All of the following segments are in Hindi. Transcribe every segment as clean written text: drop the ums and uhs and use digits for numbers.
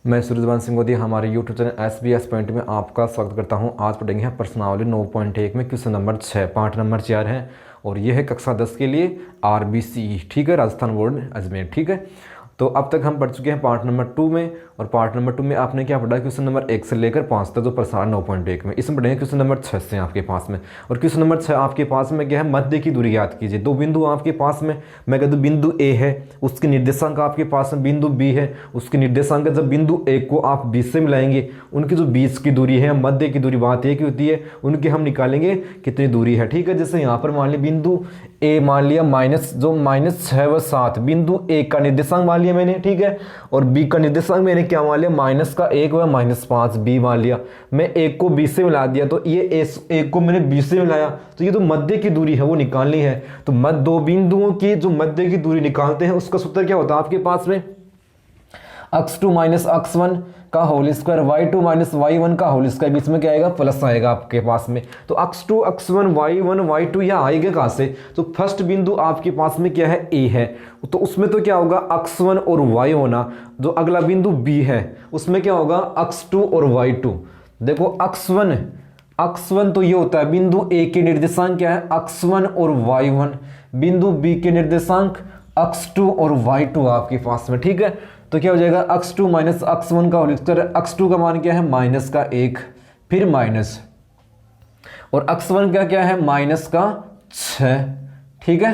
मैं सूर्यवान सिंह गोदी हमारे यूट्यूब चैनल SBS पॉइंट में आपका स्वागत करता हूं। आज पढ़ेंगे हम प्रश्नावली 9.1 में क्वेश्चन नंबर 6 पार्ट नंबर 4 है और यह है कक्षा 10 के लिए RBC, ठीक है, राजस्थान बोर्ड अजमेर, ठीक है। तो अब तक हम पढ़ चुके हैं पार्ट नंबर 2 में, और पार्ट नंबर 2 में आपने क्या पढ़ा, क्वेश्चन नंबर 1 से लेकर 5 तक जो प्रश्नावली 9.1 में, इसमें पढ़ेंगे क्वेश्चन नंबर 6 से आपके पास में। और क्वेश्चन नंबर 6 आपके पास में क्या है, मध्य की दूरी याद कीजिए। दो बिंदु आपके पास में, मैं कह दूँ बिंदु A है, उसके निर्देशांक आपके पास में बिंदु B है, उसके निर्देशांक जब बिंदु A को आप B से मिलाएंगे, उनकी जो बीच की दूरी है, मध्य की दूरी बात एक ही होती है, उनकी हम निकालेंगे कितनी दूरी है, ठीक है। जैसे यहाँ पर मान लिया बिंदु A मान लिया -6 व 7, बिंदु A का निर्देशांक मान लिया मैंने, ठीक है, और B का निर्देशांक मैंने क्या मान लिया, -1 व -5 B मान लिया। मैं A को B से मिला दिया, तो ये A को मैंने B से मिलाया, तो ये तो मध्य की दूरी है वो निकालनी है। तो दो बिंदुओं की जो मध्य की दूरी निकालते हैं उसका सूत्र क्या होता है आपके पास में, x2 - x1 का होल स्क्वायर, y2 - y1 का होल स्क्वायर, बीच में क्या आएगा, प्लस आएगा आपके पास में। तो x2 x1 y1 y2 यह आएगा कहाँ से, तो फर्स्ट बिंदु आपके पास में क्या है, A है, तो उसमें तो क्या होगा x1 और y होना। जो अगला बिंदु B है उसमें क्या होगा, x2 और y2। देखो x1 तो ये होता है बिंदु A के निर्देशांक क्या है, x1 और y1, बिंदु B के निर्देशांक x2 और y2 आपके पास में, ठीक है। तो क्या हो जाएगा, x2 - x1 का होल स्क्वायर, x2 का मान क्या है, -1, फिर माइनस, और x1 का क्या है, -6, ठीक है,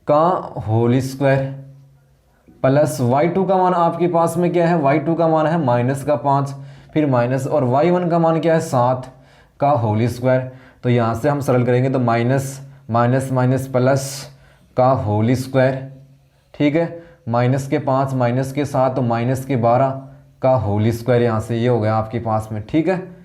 का होल स्क्वायर, प्लस y2 का मान आपके पास में क्या है, y2 का मान है -5, फिर माइनस, और y1 का मान क्या है, 7 का होल स्क्वायर। तो यहाँ से हम सरल करेंगे तो माइनस प्लस का होल स्क्वायर, ठीक है, -5 -7 तो -12 का होल स्क्वायर, यहाँ से ये हो गया आपके पास में, ठीक है।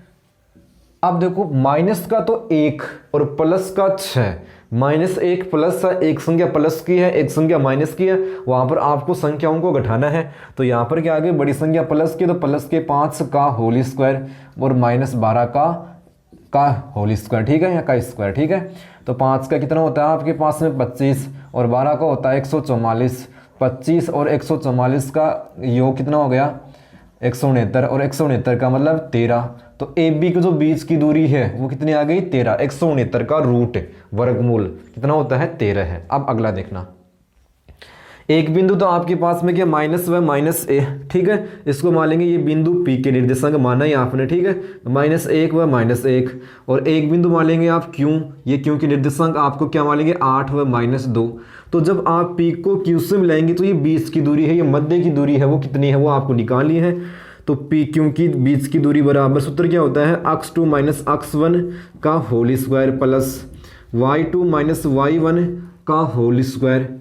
अब देखो माइनस का तो 1 और प्लस का 6, -1 प्लस एक संख्या प्लस की है, एक संख्या माइनस की है, वहाँ पर आपको संख्याओं को घटाना है। तो यहाँ पर क्या आ गई, बड़ी संख्या प्लस की, तो प्लस के 5 का होल स्क्वायर और -12 का होल स्क्वायर, ठीक है, या का स्क्वायर, ठीक है। तो 5 का कितना होता है आपके पास में 25, और 12 का होता है 144, 25 और 144 का योग कितना हो गया, 169, और 169 का मतलब 13। तो AB की जो बीच की दूरी है वो कितनी आ गई, 13, 169 का रूट वर्गमूल कितना होता है, 13 है। अब अगला देखना, एक बिंदु तो आपके पास में क्या, -1 व -a, ठीक है, इसको मान लेंगे ये बिंदु P के निर्देशांक माना है आपने, ठीक है, -1 व -1, और एक बिंदु मान लेंगे आप Q, ये Q के निर्देशांक आपको क्या मान लेंगे, 8 व -2। तो जब आप P को Q से मिलाएंगे तो ये बीच की दूरी है, ये मध्य की दूरी है, वो कितनी है वो आपको निकालनी है। तो P Q की बीच की दूरी बराबर, सूत्र क्या होता है, x2 - x1 का whole square plus y2 - y1 का होल स्क्वायर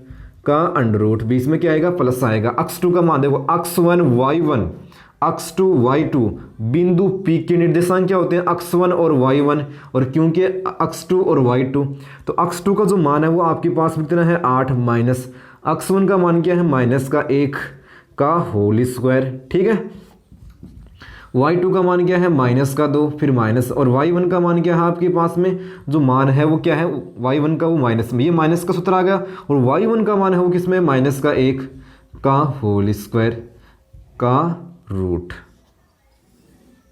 का अंडर रूट, बीच में क्या आएगा, प्लस आएगा। x2 का मान देखो, x1 y1 x2 y2, बिंदु P के निर्देशांक क्या होते हैं, x1 और y1, और क्योंकि x2 और y2, तो x2 का जो मान है वो आपके पास में कितना है, 8, माइनस x1 का मान क्या है, -1 का होल स्क्वायर, ठीक है, y2 का मान क्या है, -2, फिर माइनस, और y1 का मान क्या है आपके पास में, जो मान है वो क्या है, y1 का वो माइनस में, ये माइनस का सूत्र आ गया, और y1 का मान है वो किसमें, -1 का होल स्क्वायर का रूट,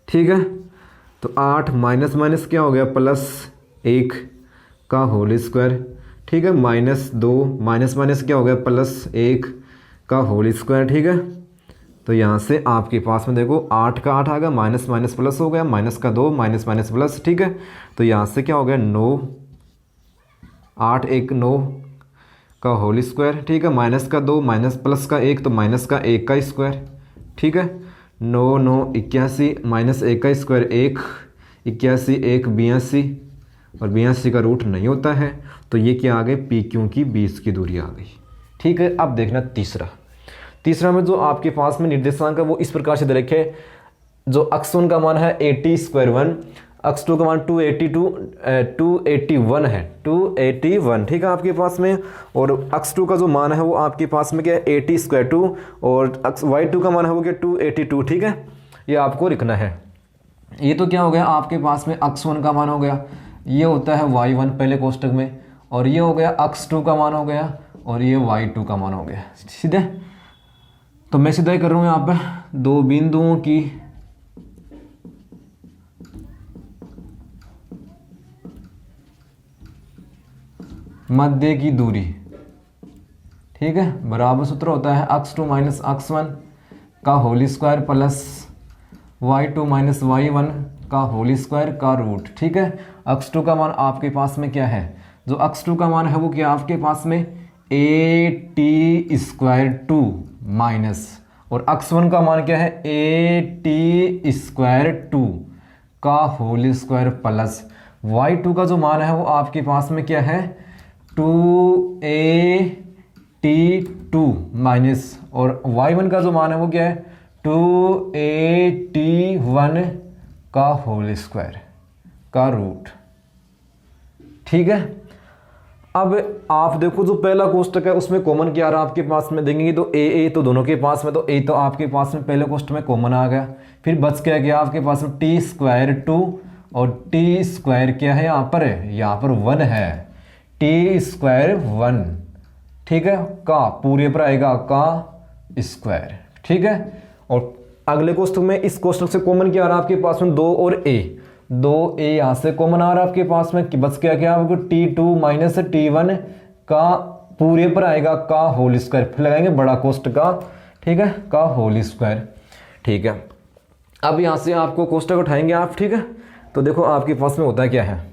ठीक है। तो 8 माइनस क्या हो गया, +1 का होल स्क्वायर, ठीक है, -2 माइनस क्या हो गया, +1 का होल स्क्वायर, ठीक है। तो यहाँ से आपके पास में देखो 8 का 8 आ गया, माइनस प्लस हो गया, -2 माइनस प्लस, ठीक है। तो यहाँ से क्या हो गया, 9, 8 1 9 का होल स्क्वायर, ठीक है, -2 माइनस प्लस का 1 तो -1 का स्क्वायर, ठीक है, 9 9 81, -1 का स्क्वायर 1, 81 1 82, और 82 का रूट नहीं होता है। तो ये क्या आ गई, P Q की बीच की दूरी आ गई, ठीक है। अब देखना तीसरा में जो आपके पास में निर्देशांक है वो इस प्रकार से दे रखे, जो x1 का मान है 80√1, x2 का मान 281 है, 281, ठीक है आपके पास में, और x2 का जो मान है वो आपके पास में क्या है, 80√2, और y2 का मान है वो क्या, 282, ठीक है, ये आपको लिखना है। ये तो क्या हो गया आपके पास में, x1 का मान हो गया, ये होता है y1 पहले कोष्टक में, और ये हो गया x2 का मान हो गया, और ये y2 का मान हो गया, सीधे। तो मैं सीधा ही कर रहा हूँ यहाँ पे दो बिंदुओं की मध्य की दूरी, ठीक है, बराबर सूत्र होता है x2 माइनस x1 का whole square plus y2 minus y1 का होल स्क्वायर का रूट। ठीक है, x2 का मान आपके पास में क्या है, जो x2 का मान है वो क्या आपके पास में a t स्क्वायर 2 माइनस, और x1 का मान क्या है a t स्क्वायर 2 का होल स्क्वायर प्लस y2 का जो मान है वो आपके पास में क्या है 2a t2 माइनस, और y1 का जो मान है वो क्या है 2a t1 का होल स्क्वायर का रूट। ठीक है, अब आप देखो जो पहला कोष्टक है उसमें कॉमन क्या आ रहा है आपके पास में, देंगे तो ए तो दोनों के पास में, तो ए तो आपके पास में पहले कोष्टक में कॉमन आ गया, फिर बच क्या गया आपके पास में टी स्क्वायर 2, और टी स्क्वायर क्या है यहाँ पर 1 है, टी स्क्वायर 1, ठीक है, का पूरे पर आएगा का स्क्वायर। ठीक है, और अगले कोष्टक में इस कोष्टक से कॉमन क्या आ रहा है आपके पास में 2 और a, 2a यहाँ से कॉमन आ रहा है आपके पास में, कि बच क्या आपको t2 माइनस t1 का पूरे पर आएगा का होल स्क्वायर, फिर लगाएंगे बड़ा कोष्टक का, ठीक है, का होल स्क्वायर। ठीक है, अब यहाँ से आपको कोष्टक उठाएंगे आप, ठीक है, तो देखो आपके पास में होता है क्या है,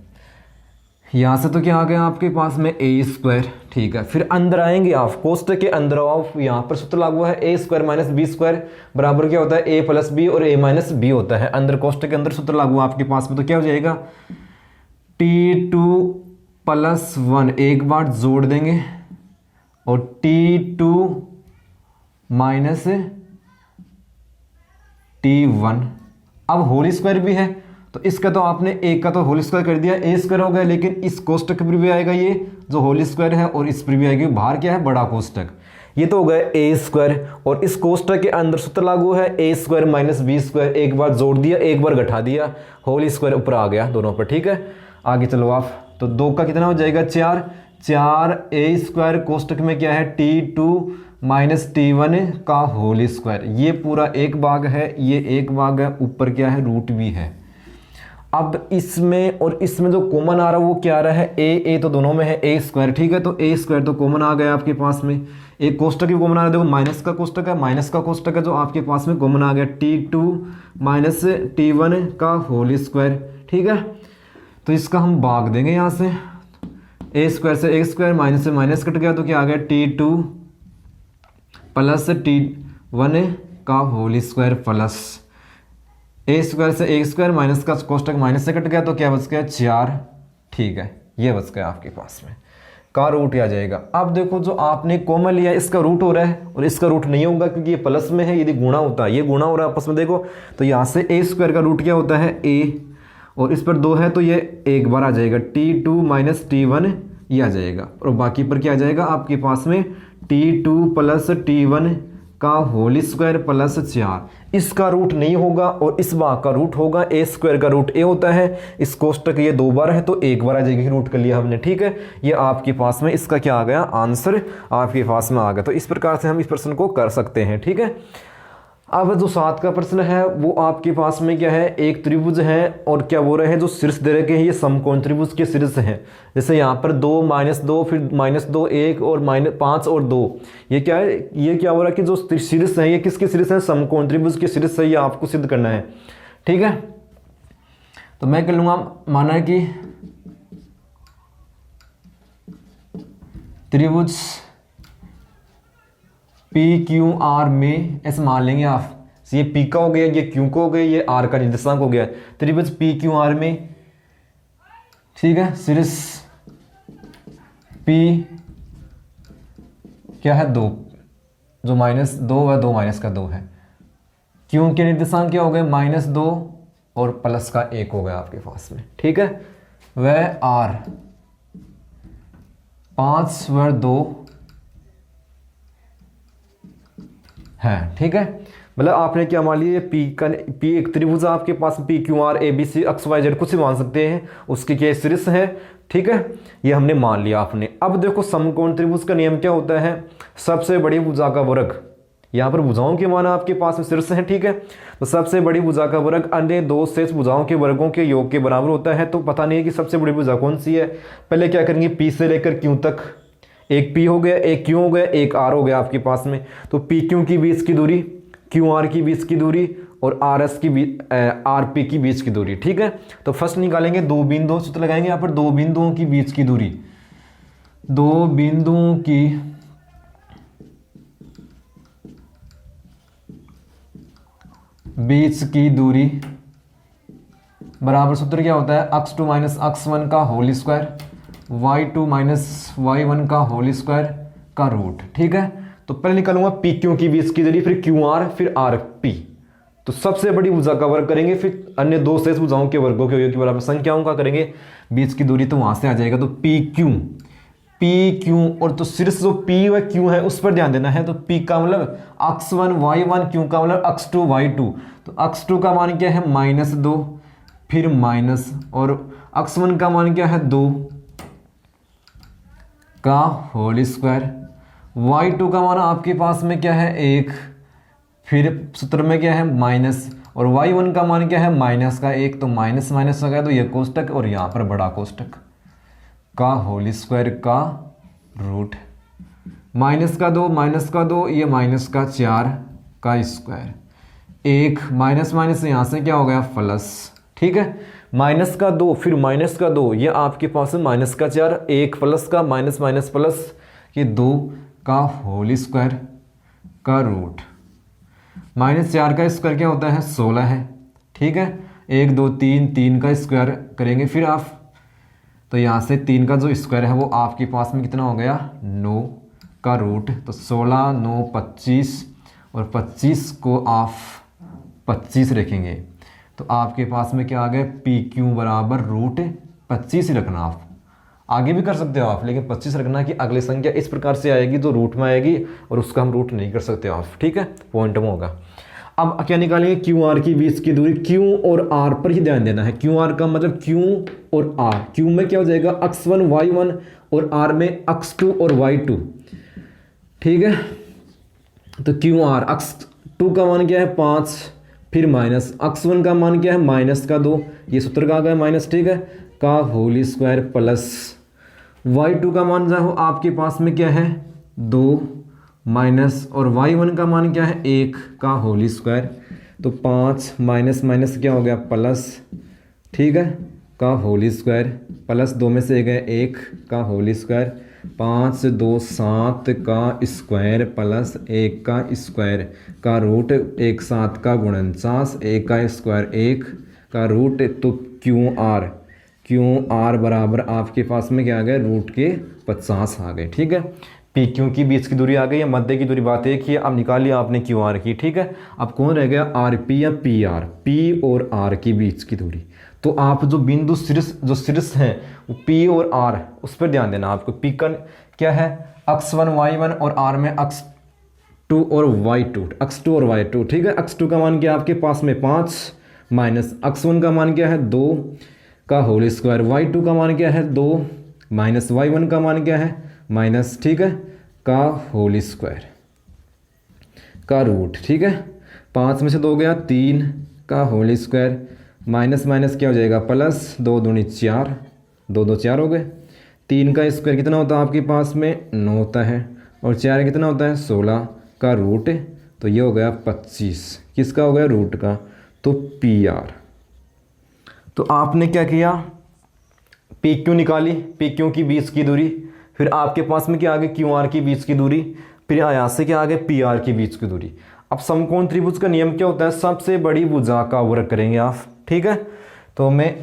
यहाँ से तो क्या आ गया आपके पास में ए स्क्वायर। ठीक है, फिर अंदर आएंगे आप, कोष्टक के अंदर आओ, यहाँ पर सूत्र लागू है ए स्क्वायर माइनस बी स्क्वायर बराबर क्या होता है ए प्लस बी, और ए माइनस बी होता है अंदर कोष्टक के अंदर सूत्र लागू आपके पास में, तो क्या हो जाएगा t2 प्लस 1 एक बार जोड़ देंगे, और t2 माइनस t1, अब होल स्क्वायर भी है तो इसका तो आपने एक का तो होल स्क्वायर कर दिया, ए स्क्वायर हो गया, लेकिन इस कोष्टक पर भी आएगा ये जो होल स्क्वायर है, और इस पर भी आएगी, बाहर क्या है बड़ा कोष्टक, ये तो हो गया ए स्क्वायर, और इस कोष्टक के अंदर सूत्र लागू है ए स्क्वायर माइनस बी स्क्वायर, एक बार जोड़ दिया एक बार घटा दिया, होल स्क्वायर ऊपर आ गया दोनों पर। ठीक है, आगे चलो आप, तो 2 का कितना हो जाएगा 4, 4 ए स्क्वायर कोष्टक में क्या है t2 माइनस t1 का होल स्क्वायर, ये पूरा एक भाग है, ये एक भाग है, ऊपर क्या है रूट भी है। अब इसमें और इसमें जो कॉमन आ रहा है वो क्या आ रहा है ए तो दोनों में है ए स्क्वायर। ठीक है, तो ए स्क्वायर तो कॉमन आ गया आपके पास में, एक कोष्टक भी कॉमन आ रहा है, देखो माइनस का कोष्टक है, माइनस का कोष्टक है जो आपके पास में कॉमन आ गया t2 माइनस t1 का होल स्क्वायर। ठीक है, तो इसका हम भाग देंगे यहाँ से, ए स्क्वायर से ए स्क्वायर, माइनस से माइनस कट गया, तो क्या आ गया t2 प्लस t1 का होल स्क्वायर प्लस ए स्क्वायर से ए स्क्वायर, माइनस का कोष्टक माइनस से कट गया, तो क्या बच गया 4। ठीक है, ये बच गया आपके पास में, का रूट आ जाएगा। अब देखो जो आपने कॉमन लिया इसका रूट हो रहा है, और इसका रूट नहीं होगा क्योंकि ये प्लस में है, यदि गुणा होता है, ये गुणा हो रहा है आपस में, देखो तो यहाँ से ए स्क्वायर का रूट क्या होता है ए, और इस पर 2 है तो ये एक बार आ जाएगा t2 माइनस t1 ये आ जाएगा, और बाकी पर क्या आ जाएगा आपके पास में t2 प्लस t1 का होल स्क्वायर प्लस 4, इसका रूट नहीं होगा और इस भाग का रूट होगा, ए स्क्वायर का रूट ए होता है, इस कोष्टक ये 2 बार है तो एक बार आ जाएगी, रूट कर लिया हमने। ठीक है, ये आपके पास में इसका क्या आ गया आंसर आपके पास में आ गया। तो इस प्रकार से हम इस प्रश्न को कर सकते हैं। ठीक है, अब जो 7 का प्रश्न है वो आपके पास में क्या है, एक त्रिभुज है और क्या बोल रहे हैं जो शीर्ष दे रखे हैं ये समकोण त्रिभुज के शीर्ष हैं, जैसे यहाँ पर 2 -2 फिर -2 1 और -5 और 2, ये क्या है, ये क्या हो रहा है कि जो शीर्ष है ये किसके शीर्ष है, समकोण त्रिभुज के शीर्ष है, ये आपको सिद्ध करना है। ठीक है, तो मैं कह लूँगा माना कि त्रिभुज PQR में ऐसे मान लेंगे आप, ये P का हो गया, ये Q का हो गया, ये R का निर्देशांक हो गया, त्रिभुज PQR में, ठीक है, शीर्ष P क्या है 2, जो -2 है, 2 माइनस का 2 है, Q के निर्देशांक क्या हो गए -2 और प्लस का 1 हो गया आपके पास में। ठीक है, वह R 5 व 2 है। ठीक है, मतलब आपने क्या मान लिया, P एक त्रिभुज आपके पास PQR ABC XYZ कुछ भी मान सकते हैं, उसके क्या शीर्ष है। ठीक है, ये हमने मान लिया आपने। अब देखो समकोण त्रिभुज का नियम क्या होता है, सबसे बड़ी भुजा का वर्ग, यहाँ पर भुजाओं के मान आपके पास में शीर्ष है, ठीक है। तो सबसे बड़ी भुजा का वर्ग अन्य दो शेष भुजाओं के वर्गों के योग के बराबर होता है। तो पता नहीं है कि सबसे बड़ी भुजा कौन सी है। पहले क्या करेंगे, पी से लेकर क्यू तक, एक पी हो गया, एक क्यू हो गया, एक आर हो गया आपके पास में। तो पी क्यू की बीच की दूरी, क्यू आर की बीच की दूरी और आर एस की आर पी की बीच की दूरी, ठीक है। तो फर्स्ट निकालेंगे दो बिंदुओं सूत्र लगाएंगे यहाँ पर, दो बिंदुओं की बीच की दूरी, दो बिंदुओं की बीच की दूरी बराबर सूत्र क्या होता है, x2 माइनस x1 का whole square, y2 minus y1 का होल स्क्वायर का रूट, ठीक है। तो पहले निकालूंगा पी क्यू की बीच की दूरी, फिर क्यू आर, फिर आर पी। तो सबसे बड़ी भुजा का वर्ग करेंगे, फिर अन्य दो शेष भुजाओं के वर्गों के योग के बराबर संख्याओं का करेंगे बीच की दूरी, तो वहां से आ जाएगा। तो पी क्यू और तो शीर्ष जो पी व क्यू है उस पर ध्यान देना है। तो पी का मतलब x1 y1, क्यू का मतलब x2 y2। तो x2 का मान क्या है -2, फिर माइनस, और x1 का मान क्या है 2 का होल स्क्वायर, y2 का मान आपके पास में क्या है 1, फिर सूत्र में क्या है माइनस, और y1 का मान क्या है -1। तो माइनस माइनस हो गया, तो ये कोष्टक और यहाँ पर बड़ा कोष्टक का होल स्क्वायर का रूट, माइनस का 2, ये माइनस का 4 का स्क्वायर, एक माइनस माइनस यहाँ से क्या हो गया प्लस, ठीक है। माइनस का 2, फिर माइनस का 2, ये आपके पास में माइनस का 4, एक प्लस का माइनस माइनस प्लस, ये 2 का होल स्क्वायर का रूट, -4 का स्क्वायर क्या होता है 16 है, ठीक है। 1 2 3, 3 का स्क्वायर करेंगे फिर आप, तो यहाँ से 3 का जो स्क्वायर है वो आपके पास में कितना हो गया 9 का रूट। तो 16 9 25, और 25 को आप 25 रखेंगे, तो आपके पास में क्या आ गया पी क्यू बराबर रूट 25 ही रखना। आप आगे भी कर सकते हो आप, लेकिन 25 रखना कि अगली संख्या इस प्रकार से आएगी जो रूट में आएगी, और उसका हम रूट नहीं कर सकते आप, ठीक है, पॉइंट में होगा। अब क्या निकालेंगे, क्यू आर की बीच की दूरी, क्यू और आर पर ही ध्यान देना है। क्यू आर का मतलब क्यू और आर, क्यू में क्या हो जाएगा x1 y1 और आर में x2 और y2, ठीक है। तो क्यू आर, x2 का मान क्या है 5, फिर माइनस, x1 का मान क्या है -2, ये सूत्र का आ गया माइनस, ठीक है, का होल स्क्वायर प्लस y2 का मान जो आपके पास में क्या है 2 माइनस, और y1 का मान क्या है 1 का होल स्क्वायर। तो 5 माइनस माइनस क्या हो गया प्लस, ठीक है, का होल स्क्वायर, प्लस 2 में से गए 1 का होल स्क्वायर, 5 2 7 का स्क्वायर प्लस 1 का स्क्वायर का रूट, 1 7 का गुणनचास, 1 का स्क्वायर 1 का रूट। तो क्यू आर बराबर आपके पास में क्या आ गया रूट के 50 आ गए, ठीक है। पी क्यू की बीच की दूरी आ गई है, मध्य की दूरी बात एक ही है। अब निकाल लिया आपने क्यू आर की, ठीक है। अब कौन रह गया आर पी या पी आर, पी और आर की बीच की दूरी। तो आप जो बिंदु शीर्ष हैं वो पी और आर, उस पर ध्यान देना आपको। पी का क्या है x1 y1 और आर में x2 और y2, ठीक है। x2 का मान क्या आपके पास में 5 माइनस x1 का मान क्या है 2 का होल स्क्वायर, y2 का मान क्या है 2 माइनस y1 का मान क्या है माइनस, ठीक है, का होल स्क्वायर का रूट, ठीक है। 5 में से 2 गया 3 का होल स्क्वायर, माइनस माइनस क्या हो जाएगा प्लस, 2 दूनी 4, 2 2 4 हो गए। 3 का स्क्वायर कितना होता है आपके पास में 9 होता है, और 4 कितना होता है 16 का रूट। तो ये हो गया 25, किसका हो गया रूट का, तो पी आर। तो आपने क्या किया पी क्यू निकाली, पी क्यू की बीच की दूरी, फिर आपके पास में क्या आ गई क्यू आर की बीच की दूरी, फिर यहाँ से क्या आ गया पी आर की बीच की दूरी। अब समकोण त्रिभुज का नियम क्या होता है, सबसे बड़ी भुजा का वर्ग करेंगे आप, ठीक है। तो मैं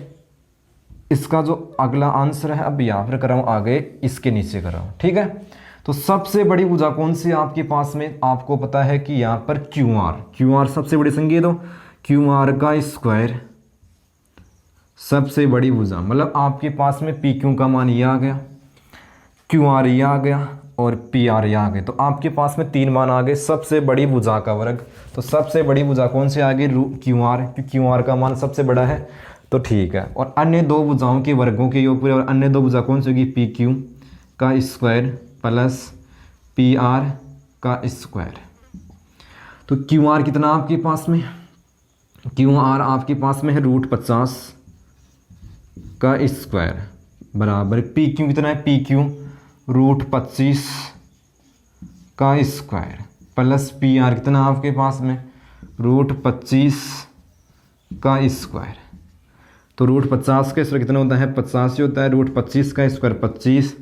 इसका जो अगला आंसर है अब यहाँ पर कर रहा हूँ, आगे इसके नीचे कर रहा हूँ, ठीक है। तो सबसे बड़ी भुजा कौन सी आपके पास में, आपको पता है कि यहाँ पर क्यू आर सबसे बड़ी संकेत हो, क्यू आर का स्क्वायर सबसे बड़ी भुजा, मतलब आपके पास में पी क्यू का मान ये आ गया, क्यू आर ये आ गया, और पी आर ये आ गए। तो आपके पास में 3 मान आ गए, सबसे बड़ी भुजा का वर्ग। तो सबसे बड़ी भुजा कौन सी आ गई क्यू आर, क्योंकि क्यू आर का मान सबसे बड़ा है, तो ठीक है। और अन्य दो भुजाओं के वर्गों के योग, और अन्य दो भुजा कौन सी होगी, पी क्यू का स्क्वायर प्लस पी आर का स्क्वायर। तो क्यू आर कितना आपके पास में, क्यू आर आपके पास में है √50 का स्क्वायर बराबर पी क्यू कितना है, पी क्यू √25 का स्क्वायर प्लस पी आर कितना आपके पास में √25 का स्क्वायर। तो √50 का स्क्वायर कितना होता है, 50 ही होता है, √25 का स्क्वायर 25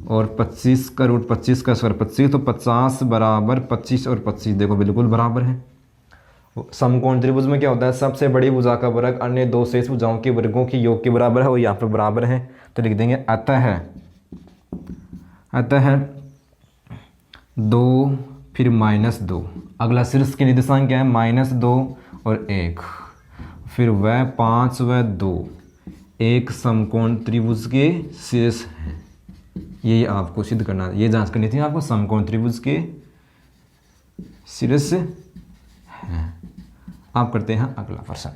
और 25 का √25 का स्क्वायर 25, तो 50 बराबर 25 और 25 देखो बिल्कुल बराबर है। समकोण त्रिभुज में क्या होता है, सबसे बड़ी भुजा का वर्ग अन्य दो शेष भुजाओं के वर्गों की योग के बराबर है, वो यहाँ पर बराबर है। तो लिख देंगे अतः 2 फिर -2, अगला शीर्ष के निर्देशांक क्या है -2 और 1, फिर वह 5 व 2 एक समकोण त्रिभुज के शीर्ष हैं। ये आपको सिद्ध करना, ये जांच करनी थी आपको, समकोण त्रिभुज के शीर्ष हैं। आप करते हैं अगला प्रश्न।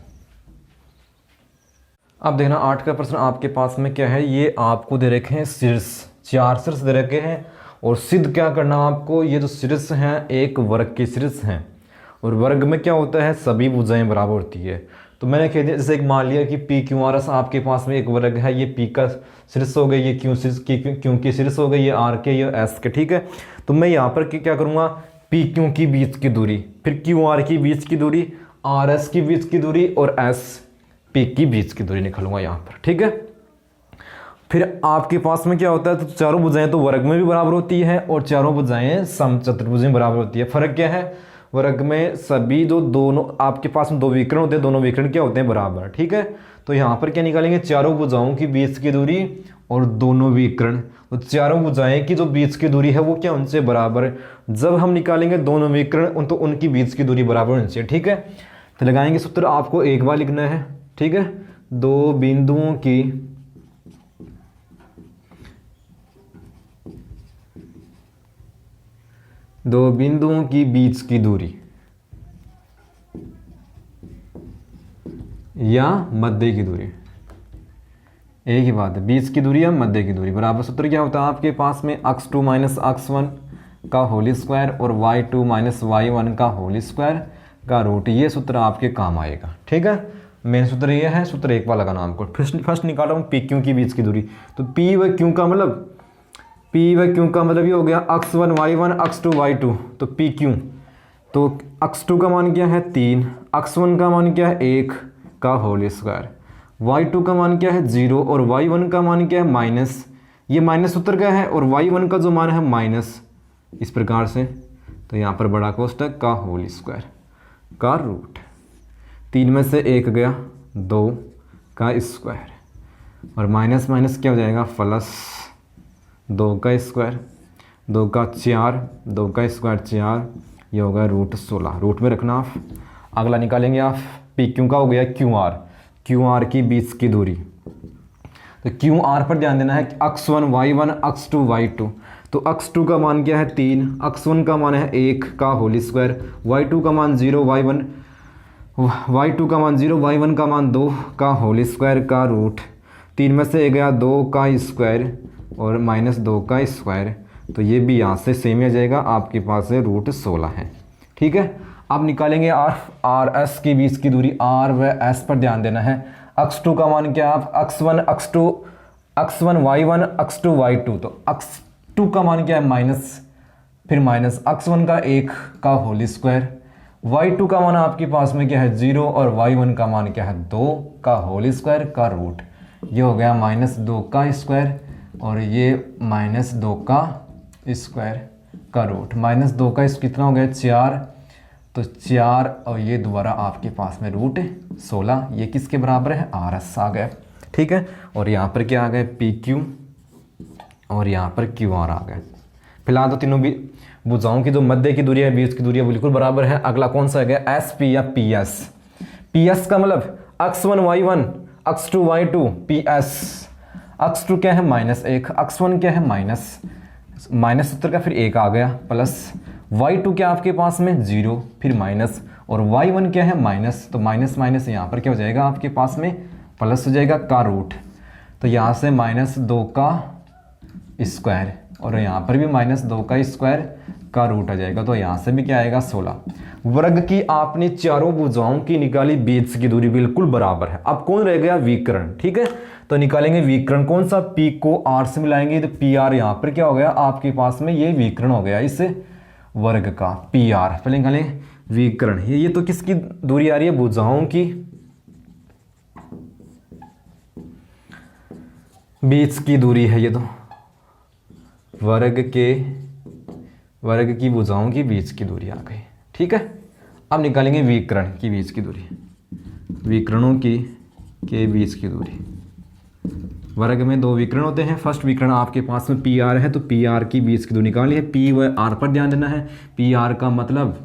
अब देखना 8 का प्रश्न आपके पास में क्या है, ये आपको दे रखे हैं शीर्ष, 4 शीर्ष दे रखे हैं और सिद्ध क्या करना आपको, ये जो शीर्ष हैं एक वर्ग के शीर्ष हैं और वर्ग में क्या होता है, सभी भुजाएं बराबर होती है। तो मैंने कह दिया, जैसे एक मान लिया कि पी क्यू आर एस आपके पास में एक वर्ग है, ये पी का शीर्ष हो गया, ये क्यू की शीर्ष हो गई, ये आर के, ये एस के, ठीक है। तो मैं यहाँ पर क्या करूँगा, पी क्यू की बीच की दूरी, फिर क्यू आर की बीच की दूरी, आर एस की बीच की दूरी और एस पी की बीच की दूरी निकालूंगा यहाँ पर, ठीक है। फिर आपके पास में क्या होता है, तो चारों भुजाएं तो वर्ग में भी बराबर होती है और चारों भुजाएं समचतुर्भुज में बराबर होती है। फर्क क्या है, वर्ग में सभी जो दोनों आपके पास में दो विकर्ण होते हैं, दोनों विकर्ण क्या होते हैं, बराबर, ठीक है। तो यहाँ पर क्या निकालेंगे, चारों भुजाओं की बीच की दूरी और दोनों विकर्ण, तो चारों भुजाएं की जो बीच की दूरी है वो क्या उनसे बराबर, जब हम निकालेंगे दोनों विकर्ण तो उनकी बीच की दूरी बराबर होनी चाहिए, ठीक है। तो लगाएंगे सूत्र, आपको एक बार लिखना है, ठीक है। दो बिंदुओं की बीच की दूरी या मध्य की दूरी, एक ही बात है, बीच की दूरी या मध्य की दूरी बराबर। सूत्र क्या होता है आपके पास में, x2 - x1 का होल स्क्वायर और y2 - y1 का होल स्क्वायर का रूट। ये सूत्र आपके काम आएगा, ठीक है। मेन सूत्र ये है, सूत्र एक बार लगाना हमको। फर्स्ट निकाल रहा हूँ पी क्यू की बीच की दूरी, तो पी व क्यू का मतलब ये हो गया x1 y1 x2 y2, तो पी क्यू, तो x2 का मान क्या है 3, x1 का मान क्या है 1 का होल स्क्वायर, y2 का मान क्या है 0 और y1 का मान क्या है माइनस, ये माइनस सूत्र का है और y1 का जो मान है माइनस, इस प्रकार से। तो यहाँ पर बड़ा कोष्ठक का होल स्क्वायर का रूट, 3 में से 1 गया 2 का स्क्वायर और माइनस माइनस क्या हो जाएगा प्लस 2 का स्क्वायर, 2 का 4, 2 का स्क्वायर 4, ये होगा √16, रूट में रखना आप। अगला निकालेंगे आप, पी क्यू का हो गया क्यू आर की बीच की दूरी, तो क्यू आर पर ध्यान देना है कि x1 y1 x2 y2, तो x2 का मान क्या है 3, x1 का मान है 1 का होल स्क्वायर, y2 का मान 0 y2 का मान 0 y1 का मान 2 का होल स्क्वायर का रूट, 3 में से गया 2 का स्क्वायर और -2 का स्क्वायर, तो ये भी यहाँ से सेम आ जाएगा, आपके पास है √16 है, ठीक है। अब निकालेंगे आर एस की बीच की दूरी, आर व एस पर ध्यान देना है। x2 का मान क्या है, x1 y1 x2 y2, तो x2 का मान क्या है माइनस, फिर माइनस x1 का 1 का होल स्क्वायर, y2 का मान आपके पास में क्या है 0 और y1 का मान क्या है 2 का होल स्क्वायर का रूट, ये हो गया -2 का स्क्वायर और ये -2 का स्क्वायर का रूट, -2 का कितना हो गया 4, तो 4 और ये दोबारा आपके पास में √16, ये किसके बराबर है, आर एस आ गया, ठीक है। और यहाँ पर क्या आ गए पी क्यू और यहाँ पर क्यू आर आ गए। फिलहाल तो तीनों भी भुजाओं की जो मध्य की दूरी है, बीच की दूरी है, बिल्कुल बराबर है। अगला कौन सा है गया, एस पी या पी एस। पी एस का मतलब x1 y1 x2 y2 P S, x2 क्या है -1, x1 क्या है माइनस सूत्र का फिर 1 आ गया प्लस, y2 क्या आपके पास में 0 फिर माइनस और y1 क्या है माइनस, तो माइनस माइनस यहाँ पर क्या हो जाएगा आपके पास में प्लस हो जाएगा का रूट, तो यहाँ से -2 का स्क्वायर और यहाँ पर भी -2 का स्क्वायर, का रूट आ जाएगा। तो यहाँ से भी क्या आएगा 16। वर्ग की आपने चारों भुजाओं की निकाली, बीच की दूरी बिल्कुल बराबर है। अब कौन रह गया? विकर्ण। ठीक है, तो निकालेंगे विकर्ण कौन सा? पी को आर से मिलाएंगे तो पी आर यहाँ पर क्या हो गया आपके पास में, ये विकर्ण हो गया इस वर्ग का पी आर। पहले निकालें विकर्ण। ये तो किसकी दूरी आ रही है? भुजाओं की बीच की दूरी है। ये तो वर्ग की भुजाओं की बीच की दूरी आ गई। ठीक है, अब निकालेंगे विकर्ण की बीच की दूरी, विकर्णों की के बीच की दूरी। वर्ग में दो विकर्ण होते हैं। फर्स्ट विकर्ण आपके पास में पी आर है, तो पी आर की बीच की दूरी निकालनी है। पी व आर पर ध्यान देना है। पी आर का मतलब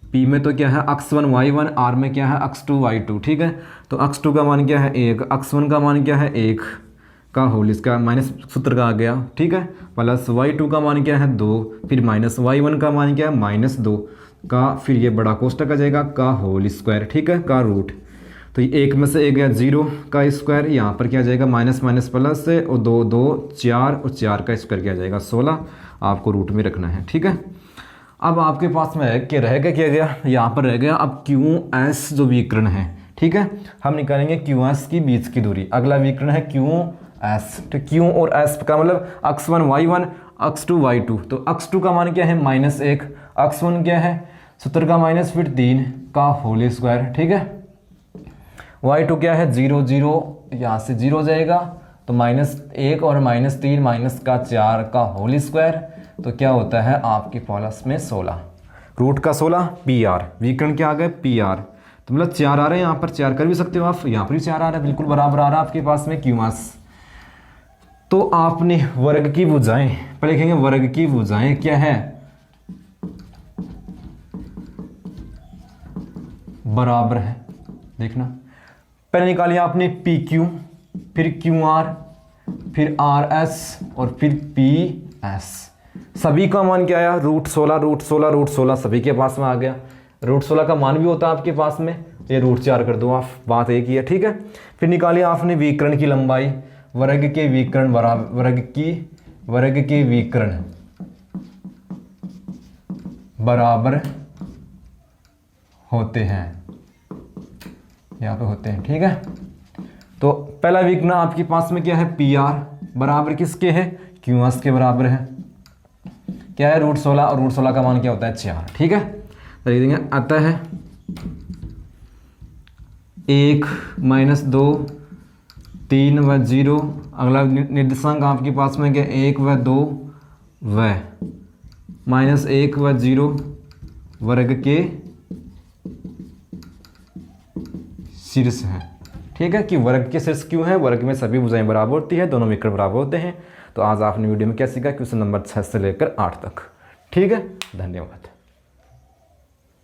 पी में तो क्या है x1 y1, आर में क्या है x2 y2। ठीक है, तो x2 का मान क्या है 1, x1 का मान क्या है 1 का होल इसका माइनस सूत्र का आ गया। ठीक है, प्लस y2 का मान क्या है 2, फिर माइनस y1 का मान क्या है -2 का, फिर ये बड़ा कोष्टक आ जाएगा का होल स्क्वायर। ठीक है, का रूट। तो ये एक में से एक गया 0 का स्क्वायर, यहाँ पर क्या आ जाएगा माइनस माइनस प्लस से, और 2 2 4 और 4 का स्क्वायर क्या आ जाएगा 16। आपको रूट में रखना है। ठीक है, अब आपके पास में क्या रह गया यहाँ पर रह गया अब क्यू एस जो विकर्ण है। ठीक है, हम निकालेंगे क्यू एस की बीच की दूरी। अगला विकर्ण है क्यू एस। तो क्यू और एस का मतलब x1 y1 x2 y2। तो x2 का मान क्या है -1, x1 क्या है सूत्र का माइनस फिर 3 का होल स्क्वायर। ठीक है, y2 क्या है 0 0, यहाँ से 0 जाएगा तो -1 और -3 माइनस का 4 का होल स्क्वायर। तो क्या होता है आपके प्लस में 16, रूट का 16 पी आर। विकर्ण क्या आ गए पी आर, तो मतलब 4 आ रहे हैं यहाँ पर, 4 कर भी सकते हो आप, यहाँ पर भी 4 आ रहा है, बिल्कुल बराबर आ रहा है आपके पास में क्यू एस। तो आपने वर्ग की भुजाएं पर लिखेंगे, वर्ग की भुजाएं क्या है बराबर है। देखना पहले निकालिए आपने पी क्यू, फिर क्यू आर, फिर आर एस और फिर पी एस। सभी का मान क्या आया √16 √16 √16 सभी के पास में आ गया। √16 का मान भी होता है आपके पास में, ये √4 कर दो आप, बात एक ही है। ठीक है, फिर निकालिए आपने विकर्ण की लंबाई, वर्ग के विकर्ण बराबर वर्ग के विकर्ण बराबर होते हैं, यहाँ पे होते हैं। ठीक है, तो पहला विकर्ण आपके पास में क्या है पी आर बराबर किसके है क्यू एस के बराबर है, क्या है √16 और √16 का मान क्या होता है 4। ठीक है, तो लिख देंगे अतः 1 -2 3 व 0। अगला निर्देशांक आपके पास में क्या 1 व 2 व -1 व 0 वर्ग के शीर्ष है। ठीक है, कि वर्ग के शीर्ष क्यों है, वर्ग में सभी भुजाएं बराबर होती है, दोनों विकर्ण बराबर होते हैं। तो आज आपने वीडियो में क्या सीखा, क्वेश्चन नंबर 6 से लेकर 8 तक। ठीक है, धन्यवाद।